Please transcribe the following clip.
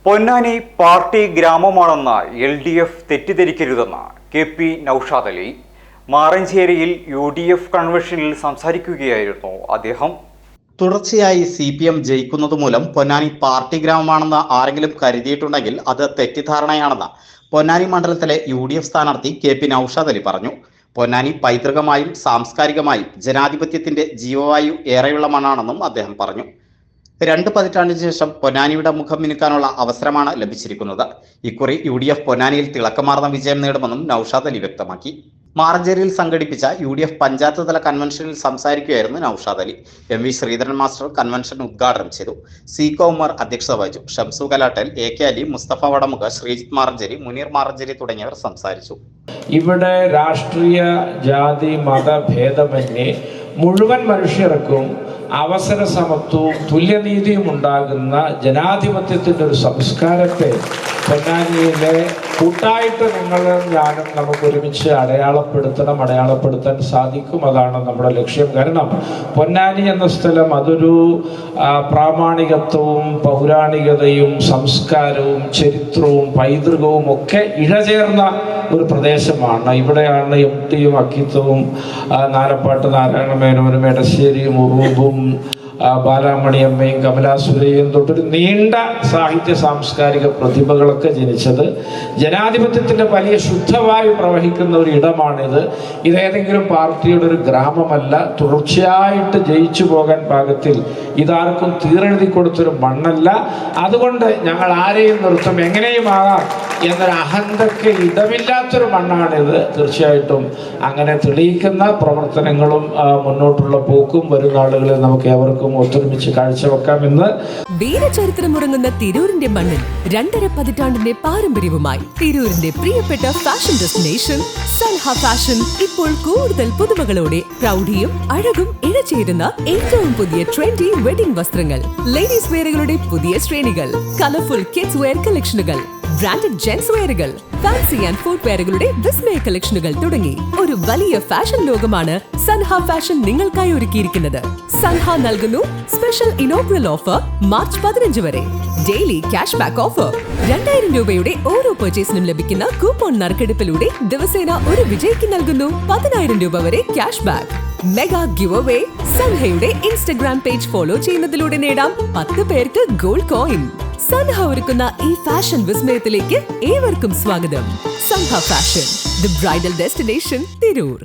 Ponnani party ഗ്രാമമാണെന്ന് LDF തെറ്റിദ്ധരിക്കരുതെന്ന് KP Noushad Ali. മാറഞ്ചേരിയിൽ UDF കൺവെൻഷനിൽ സംസാരിക്കുകയായിരുന്നു അദ്ദേഹം. തുടർച്ചയായി CPM ജയിക്കുന്നതുമൂലം പൊന്നാനി പാർട്ടി ഗ്രാമമാണെന്ന് ആരെങ്കിലും കരുതിയിട്ടുണ്ടെങ്കിൽ അത് തെറ്റിദ്ധാരണയാണെന്ന് പൊന്നാനി മണ്ഡലത്തിലെ UDF സ്ഥാനാർത്ഥി KP നൌഷാദ് അലി പറഞ്ഞു. പൊന്നാനി പൈതൃകമായും സാംസ്കാരികമായും ജനാധിപത്യത്തിന്റെ ജീവവായു ഏറെയുള്ള മണ്ണാണെന്നും അദ്ദേഹം പറഞ്ഞു. 2 പതിറ്റാണ്ടിന് ശേഷം പൊന്നാനിയുടെ മുഖം മിനുക്കാനുള്ള അവസരമാണ് ലഭിച്ചിരിക്കുന്നത്. ഇക്കുറി UDF പൊന്നാനിയിൽ തിളക്കമാർന്ന വിജയം നേടുമെന്നും നൌഷാദ് അലി വ്യക്തമാക്കി. മാറഞ്ചേരിയിൽ സംഘടിപ്പിച്ച UDF പഞ്ചായത്ത് തല കൺവെൻഷനിൽ സംസാരിക്കുകയായിരുന്നു Noushad Ali. MV Sreedharan master convention ഉദ്ഘാടനം ചെയ്തു. സി.കോ ഉമർ അധ്യക്ഷത വഹിച്ചു. ഷംസു കലാട്ടൽ, AK അലി, മുസ്തഫ വടമുഖ, ശ്രീജിത്ത് മാറഞ്ചേരി, മുനീർ മാറഞ്ചേരി തുടങ്ങിയവർ സംസാരിച്ചു. ഇവിടെ രാഷ്ട്രീയ ജാതി മത ഭേദമന്യേ മുഴുവൻ മനുഷ്യർക്കും അവസര സമത്വവും തുല്യനീതിയും ഉണ്ടാകുന്ന ജനാധിപത്യത്തിൻ്റെ ഒരു സംസ്കാരത്തെ പൊന്നാനിയിലെ കൂട്ടായിട്ട് ഞാനും നമുക്ക് ഒരുമിച്ച് അടയാളപ്പെടുത്താൻ സാധിക്കും. അതാണ് നമ്മുടെ ലക്ഷ്യം. കാരണം പൊന്നാനി എന്ന സ്ഥലം അതൊരു പ്രാമാണികത്വവും പൗരാണികതയും സംസ്കാരവും ചരിത്രവും പൈതൃകവും ഒക്കെ ഇഴചേർന്ന ഒരു പ്രദേശമാണ്. ഇവിടെയാണ് MTയും അക്കിത്തവും നാലപ്പാട്ട് നാരായണ മേനോനും എടശ്ശേരിയും ഉറൂബും ബാലാമണിയമ്മയും കമലാസുരയും തൊട്ടൊരു നീണ്ട സാഹിത്യ സാംസ്കാരിക പ്രതിഭകളൊക്കെ ജനിച്ചത്. ജനാധിപത്യത്തിൻ്റെ വലിയ ശുദ്ധവായു പ്രവഹിക്കുന്ന ഒരു ഇടമാണിത്. ഇതേതെങ്കിലും പാർട്ടിയുടെ ഒരു ഗ്രാമമല്ല. തുടർച്ചയായിട്ട് ജയിച്ചു പോകാൻ പാകത്തിൽ ഇതാർക്കും തീരെഴുതി കൊടുത്തൊരു മണ്ണല്ല. അതുകൊണ്ട് ഞങ്ങൾ ആരെയും നിർത്തും, എങ്ങനെയും ആകാം എന്നൊരു അഹന്തയ്ക്ക് ഇടമില്ലാത്തൊരു മണ്ണാണിത്. തീർച്ചയായിട്ടും അങ്ങനെ തെളിയിക്കുന്ന പ്രവർത്തനങ്ങളും മുന്നോട്ടുള്ള പോക്കും വരുന്ന ആളുകളിൽ നമുക്ക് ഏവർക്കും ഒത്തൊരുമിച്ച് കാഴ്ചവെക്കാമെന്ന്. വീരചരിത്രമുറങ്ങുന്ന തിരൂരിന്റെ മണ്ണിൽ 2.5 പതിറ്റാണ്ടിന്റെ പാരമ്പര്യവുമായി തിരൂരിന്റെ പ്രിയപ്പെട്ട ഫാഷൻ ഡെസ്റ്റിനേഷൻ സൻഹ ഫാഷൻ ഇപ്പോൾ കൂടുതൽ പുതുമകളോടെ പ്രൗഢിയും അഴകും ഇഴചേരുന്ന ഏറ്റവും പുതിയ ട്രെൻഡി വെഡിംഗ് വസ്ത്രങ്ങൾ, ലേഡീസ് വെയറുകളുടെ പുതിയ ശ്രേണികൾ, കളർഫുൾ കിഡ്സ് വെയർ കളക്ഷനുകൾ, ബ്രാൻഡഡ് ജെൻസ് വെയറുകൾ, ഫാൻസി ആൻഡ് ഫുഡ് വെയറുകളുടെ വിസ്മയ കളക്ഷനുകൾ തുടങ്ങി ഒരു വലിയ ഫാഷൻ ലോകമാണ് സൻഹ ഫാഷൻ നിങ്ങൾക്കായി ഒരുക്കിയിരിക്കുന്നത്. സൻഹ നൽകുന്നു സ്പെഷ്യൽ ഇനോഗ്രൽ ഓഫർ മാർച്ച് 15 വരെ. Daily cash back offer. 2000 രൂപയുടെ ഓരോ പർച്ചേസിനും ലഭിക്കുന്ന കൂപ്പൺ നറുക്കെടുപ്പിലൂടെ ദിവസേന ഒരു വിജയിക്ക് നൽകുന്നു 10,000 രൂപ വരെ cash back. Mega giveaway. സൻഹയുടെ ഇൻസ്റ്റഗ്രാം പേജ് ഫോളോ ചെയ്യുന്നതിലൂടെ നേടാം 10 പേർക്ക് ഗോൾഡ് കോയിൻ. സൻഹ ഒരുക്കുന്ന ഈ ഫാഷൻ വിസ്മയത്തിലേക്ക് ഏവർക്കും സ്വാഗതം. Sanha fashion, the bridal destination, Tirur.